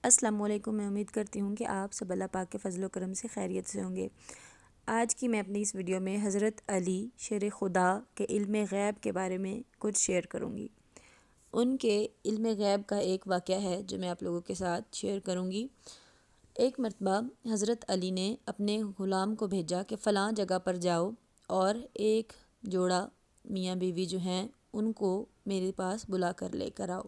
السلام علیکم۔ میں امید کرتی ہوں کہ آپ سب اللہ پاک کے فضل و کرم سے خیریت سے ہوں گے۔ آج کی میں اپنی اس ویڈیو میں حضرت علی شیر خدا کے علم غیب کے بارے میں کچھ شیئر کروں گی۔ ان کے علم غیب کا ایک واقعہ ہے جو میں آپ لوگوں کے ساتھ شیئر کروں گی۔ ایک مرتبہ حضرت علی نے اپنے غلام کو بھیجا کہ فلاں جگہ پر جاؤ اور ایک جوڑا میاں بیوی جو ہیں ان کو میرے پاس بلا کر لے کر آؤ۔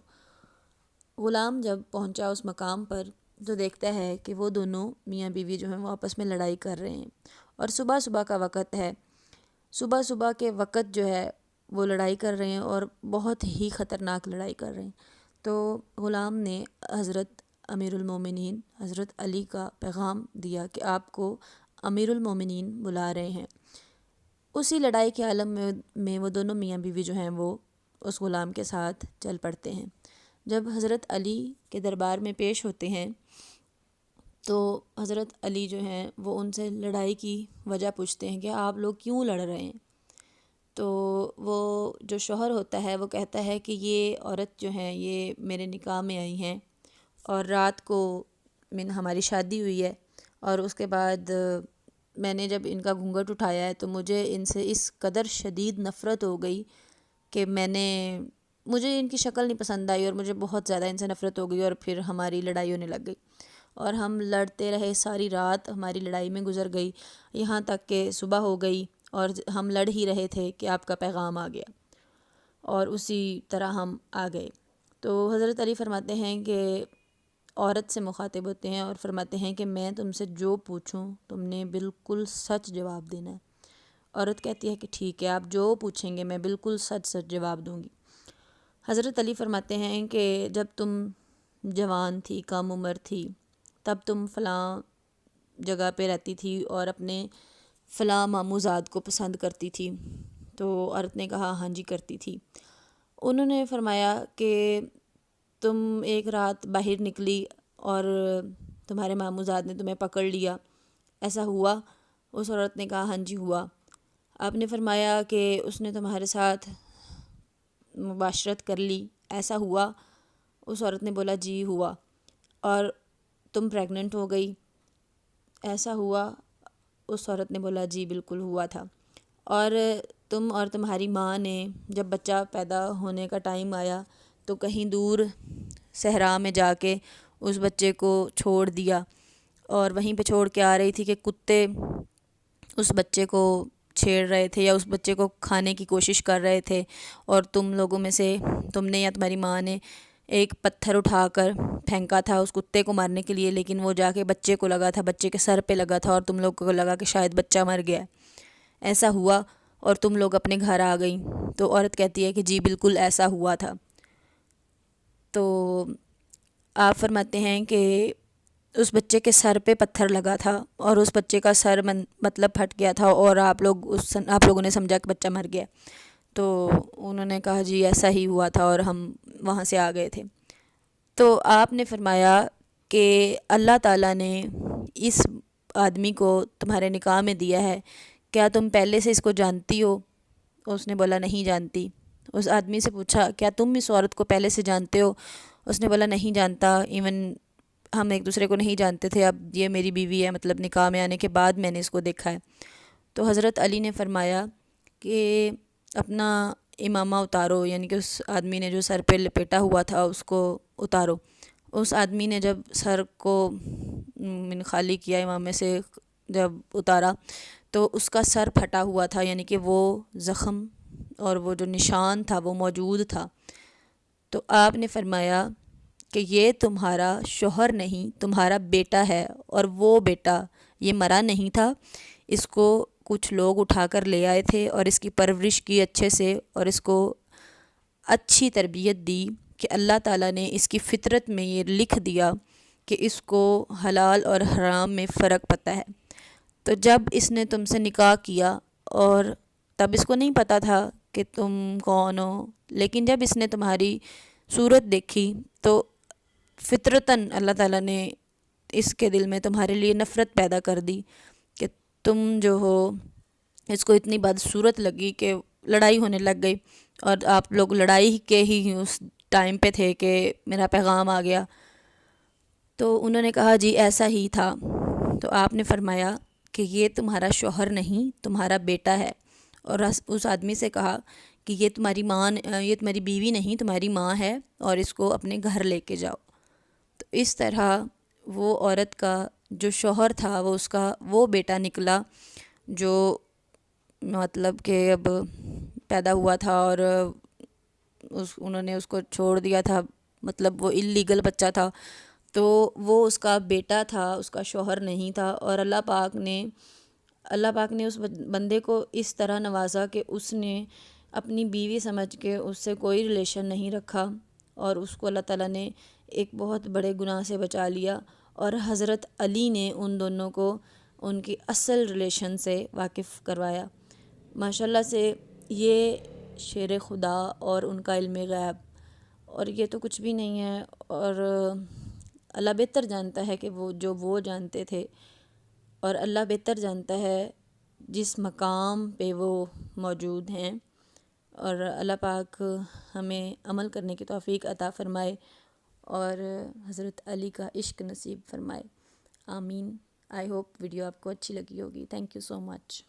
غلام جب پہنچا اس مقام پر تو دیکھتا ہے کہ وہ دونوں میاں بیوی جو ہیں وہ آپس میں لڑائی کر رہے ہیں، اور صبح صبح کا وقت ہے۔ صبح کے وقت جو ہے وہ لڑائی کر رہے ہیں اور بہت ہی خطرناک لڑائی کر رہے ہیں۔ تو غلام نے حضرت امیر المومنین حضرت علی کا پیغام دیا کہ آپ کو امیر المومنین بلا رہے ہیں۔ اسی لڑائی کے عالم میں وہ دونوں میاں بیوی جو ہیں وہ اس غلام کے ساتھ چل پڑتے ہیں۔ جب حضرت علی کے دربار میں پیش ہوتے ہیں تو حضرت علی جو ہیں وہ ان سے لڑائی کی وجہ پوچھتے ہیں کہ آپ لوگ کیوں لڑ رہے ہیں؟ تو وہ جو شوہر ہوتا ہے وہ کہتا ہے کہ یہ عورت جو ہیں یہ میرے نکاح میں آئی ہیں اور رات کو ہماری شادی ہوئی ہے، اور اس کے بعد میں نے جب ان کا گھونگھٹ اٹھایا ہے تو مجھے ان سے اس قدر شدید نفرت ہو گئی کہ مجھے ان کی شکل نہیں پسند آئی اور مجھے بہت زیادہ ان سے نفرت ہو گئی، اور پھر ہماری لڑائی ہونے لگ گئی اور ہم لڑتے رہے، ساری رات ہماری لڑائی میں گزر گئی، یہاں تک کہ صبح ہو گئی اور ہم لڑ ہی رہے تھے کہ آپ کا پیغام آ گیا اور اسی طرح ہم آ گئے۔ تو حضرت علی فرماتے ہیں کہ عورت سے مخاطب ہوتے ہیں اور فرماتے ہیں کہ میں تم سے جو پوچھوں تم نے بالکل سچ جواب دینا ہے۔ عورت کہتی ہے کہ ٹھیک ہے، آپ جو پوچھیں گے میں بالکل سچ جواب دوں گی۔ حضرت علی فرماتے ہیں کہ جب تم جوان تھی، کم عمر تھی، تب تم فلاں جگہ پہ رہتی تھی اور اپنے فلاں ماموزاد کو پسند کرتی تھی۔ تو عورت نے کہا ہاں جی کرتی تھی۔ انہوں نے فرمایا کہ تم ایک رات باہر نکلی اور تمہارے ماموزاد نے تمہیں پکڑ لیا، ایسا ہوا؟ اس عورت نے کہا ہاں جی ہوا۔ آپ نے فرمایا کہ اس نے تمہارے ساتھ مباشرت کر لی، ایسا ہوا؟ اس عورت نے بولا جی ہوا۔ اور تم پریگننٹ ہو گئی، ایسا ہوا؟ اس عورت نے بولا جی بالکل ہوا تھا۔ اور تم اور تمہاری ماں نے جب بچہ پیدا ہونے کا ٹائم آیا تو کہیں دور صحرا میں جا کے اس بچے کو چھوڑ دیا، اور وہیں پہ چھوڑ کے آ رہی تھی کہ کتے اس بچے کو چھیڑ رہے تھے یا اس بچے کو کھانے کی کوشش کر رہے تھے، اور تم لوگوں میں سے تم نے یا تمہاری ماں نے ایک پتھر اٹھا کر پھینکا تھا اس کتے کو مارنے کے لیے، لیکن وہ جا کے بچے کو لگا تھا، بچے کے سر پہ لگا تھا اور تم لوگوں کو لگا کہ شاید بچہ مر گیا ہے، ایسا ہوا اور تم لوگ اپنے گھر آ گئیں؟ تو عورت کہتی ہے کہ جی بالکل ایسا ہوا تھا۔ تو آپ فرماتے ہیں کہ اس بچے کے سر پہ پتھر لگا تھا اور اس بچے کا سر مطلب پھٹ گیا تھا، اور آپ لوگوں نے سمجھا کہ بچہ مر گیا۔ تو انہوں نے کہا جی ایسا ہی ہوا تھا اور ہم وہاں سے آ گئے تھے۔ تو آپ نے فرمایا کہ اللہ تعالیٰ نے اس آدمی کو تمہارے نکاح میں دیا ہے، کیا تم پہلے سے اس کو جانتی ہو؟ اس نے بولا نہیں جانتی۔ اس آدمی سے پوچھا کیا تم اس عورت کو پہلے سے جانتے ہو؟ اس نے بولا نہیں جانتا، ایون ہم ایک دوسرے کو نہیں جانتے تھے، اب یہ میری بیوی ہے، مطلب نکاح میں آنے کے بعد میں نے اس کو دیکھا ہے۔ تو حضرت علی نے فرمایا کہ اپنا امامہ اتارو، یعنی کہ اس آدمی نے جو سر پہ لپیٹا ہوا تھا اس کو اتارو۔ اس آدمی نے جب سر کو خالی کیا، امامے سے جب اتارا تو اس کا سر پھٹا ہوا تھا، یعنی کہ وہ زخم اور وہ جو نشان تھا وہ موجود تھا۔ تو آپ نے فرمایا کہ یہ تمہارا شوہر نہیں، تمہارا بیٹا ہے، اور وہ بیٹا یہ مرا نہیں تھا، اس کو کچھ لوگ اٹھا کر لے آئے تھے اور اس کی پرورش کی اچھے سے اور اس کو اچھی تربیت دی کہ اللہ تعالیٰ نے اس کی فطرت میں یہ لکھ دیا کہ اس کو حلال اور حرام میں فرق پتہ ہے۔ تو جب اس نے تم سے نکاح کیا اور تب اس کو نہیں پتہ تھا کہ تم کون ہو، لیکن جب اس نے تمہاری صورت دیکھی تو فطرتاً اللہ تعالیٰ نے اس کے دل میں تمہارے لیے نفرت پیدا کر دی کہ تم جو ہو اس کو اتنی بدصورت لگی کہ لڑائی ہونے لگ گئی، اور آپ لوگ لڑائی کے ہی اس ٹائم پہ تھے کہ میرا پیغام آ گیا۔ تو انہوں نے کہا جی ایسا ہی تھا۔ تو آپ نے فرمایا کہ یہ تمہارا شوہر نہیں، تمہارا بیٹا ہے، اور اس آدمی سے کہا کہ یہ تمہاری بیوی نہیں، تمہاری ماں ہے، اور اس کو اپنے گھر لے کے جاؤ۔ تو اس طرح وہ عورت کا جو شوہر تھا وہ اس کا وہ بیٹا نکلا جو مطلب کہ اب پیدا ہوا تھا، اور انہوں نے اس کو چھوڑ دیا تھا، مطلب وہ اللیگل بچہ تھا، تو وہ اس کا بیٹا تھا، اس کا شوہر نہیں تھا۔ اور اللہ پاک نے اس بندے کو اس طرح نوازا کہ اس نے اپنی بیوی سمجھ کے اس سے کوئی ریلیشن نہیں رکھا، اور اس کو اللہ تعالیٰ نے ایک بہت بڑے گناہ سے بچا لیا، اور حضرت علی نے ان دونوں کو ان کی اصل ریلیشن سے واقف کروایا۔ ماشاءاللہ سے یہ شیر خدا اور ان کا علم غیب، اور یہ تو کچھ بھی نہیں ہے، اور اللہ بہتر جانتا ہے کہ وہ جانتے تھے، اور اللہ بہتر جانتا ہے جس مقام پہ وہ موجود ہیں، اور اللہ پاک ہمیں عمل کرنے کی توفیق عطا فرمائے اور حضرت علی کا عشق نصیب فرمائے، آمین۔ آئی ہوپ ویڈیو آپ کو اچھی لگی ہوگی۔ Thank you so much.